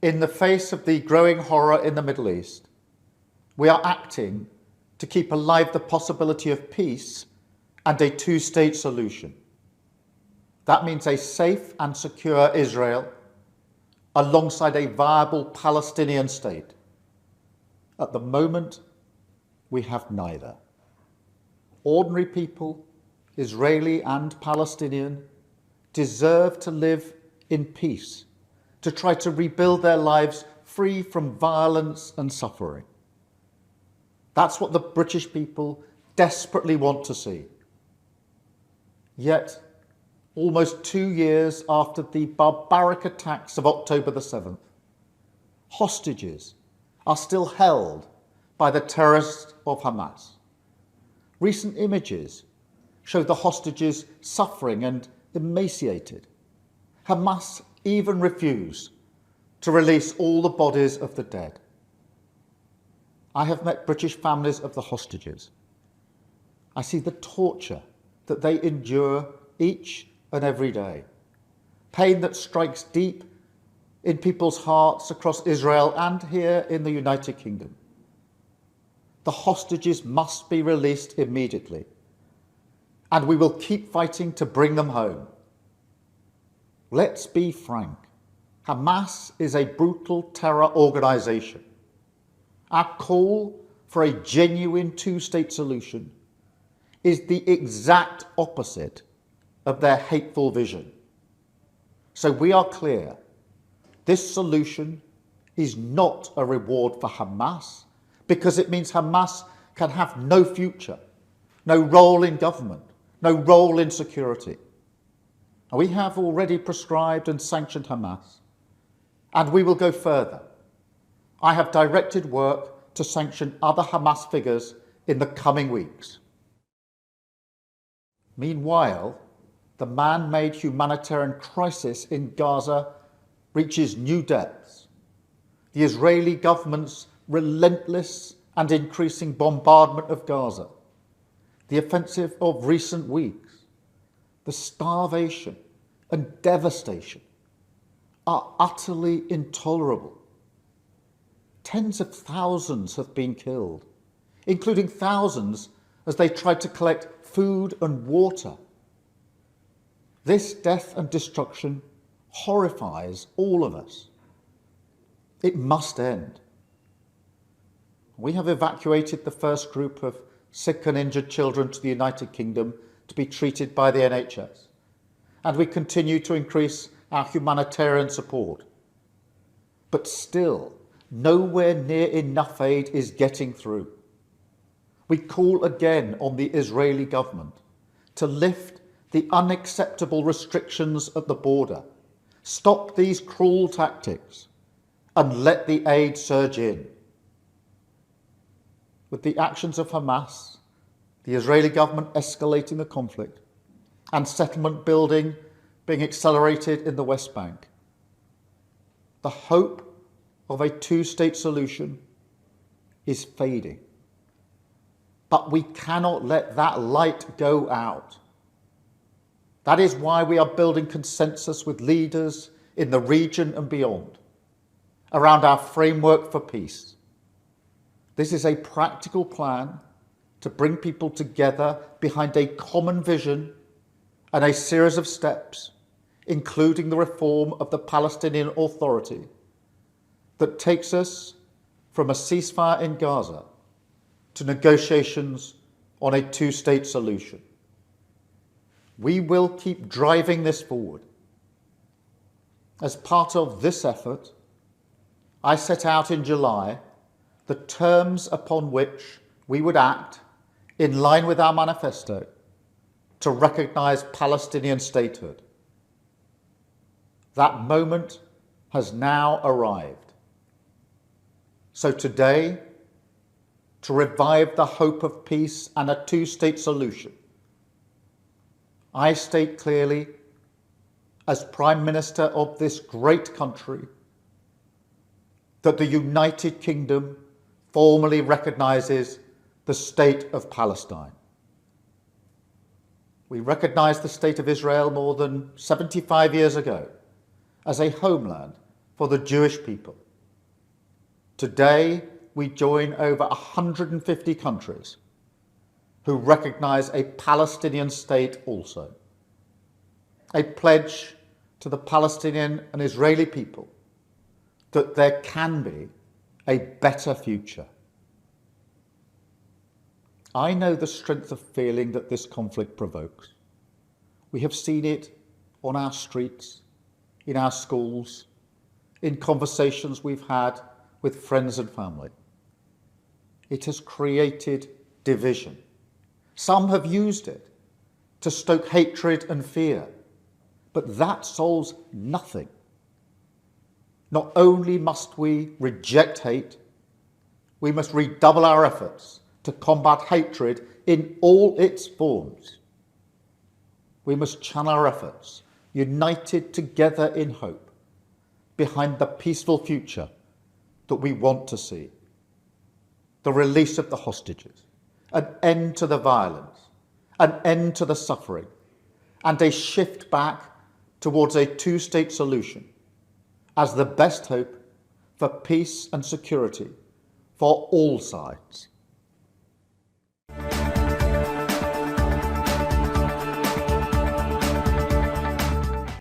In the face of the growing horror in the Middle East, we are acting to keep alive the possibility of peace and a two-state solution. That means a safe and secure Israel alongside a viable Palestinian state. At the moment, we have neither. Ordinary people, Israeli and Palestinian, deserve to live in peace, to try to rebuild their lives free from violence and suffering. That's what the British people desperately want to see. Yet, almost 2 years after the barbaric attacks of October the 7th, hostages are still held by the terrorists of Hamas. Recent images show the hostages suffering and emaciated. Hamas even refused to release all the bodies of the dead. I have met British families of the hostages. I see the torture that they endure each and every day, pain that strikes deep in people's hearts across Israel and here in the United Kingdom. The hostages must be released immediately, and we will keep fighting to bring them home. Let's be frank. Hamas is a brutal terror organisation. Our call for a genuine two-state solution is the exact opposite of their hateful vision. So we are clear, this solution is not a reward for Hamas, because it means Hamas can have no future, no role in government, no role in security. We have already proscribed and sanctioned Hamas, and we will go further. I have directed work to sanction other Hamas figures in the coming weeks. Meanwhile, the man-made humanitarian crisis in Gaza reaches new depths. The Israeli government's relentless and increasing bombardment of Gaza, the offensive of recent weeks, the starvation and devastation are utterly intolerable. Tens of thousands have been killed, including thousands as they tried to collect food and water. This death and destruction horrifies all of us. It must end. We have evacuated the first group of sick and injured children to the United Kingdom to be treated by the NHS, and we continue to increase our humanitarian support. But still, nowhere near enough aid is getting through. We call again on the Israeli government to lift the unacceptable restrictions at the border, stop these cruel tactics, and let the aid surge in. With the actions of Hamas, the Israeli government escalating the conflict, and settlement building being accelerated in the West Bank, the hope of a two-state solution is fading. But we cannot let that light go out. That is why we are building consensus with leaders in the region and beyond around our framework for peace. This is a practical plan to bring people together behind a common vision and a series of steps, including the reform of the Palestinian Authority, that takes us from a ceasefire in Gaza to negotiations on a two-state solution. We will keep driving this forward. As part of this effort, I set out in July the terms upon which we would act in line with our manifesto to recognise Palestinian statehood. That moment has now arrived. So today, to revive the hope of peace and a two-state solution, I state clearly, as Prime Minister of this great country, that the United Kingdom formally recognises the State of Palestine. We recognised the State of Israel more than 75 years ago as a homeland for the Jewish people. Today, we join over 150 countries who recognize a Palestinian state also. A pledge to the Palestinian and Israeli people that there can be a better future. I know the strength of feeling that this conflict provokes. We have seen it on our streets, in our schools, in conversations we've had with friends and family. It has created division. Some have used it to stoke hatred and fear, but that solves nothing. Not only must we reject hate, we must redouble our efforts to combat hatred in all its forms. We must channel our efforts, united together in hope, behind the peaceful future that we want to see. The release of the hostages, an end to the violence, an end to the suffering, and a shift back towards a two-state solution as the best hope for peace and security for all sides.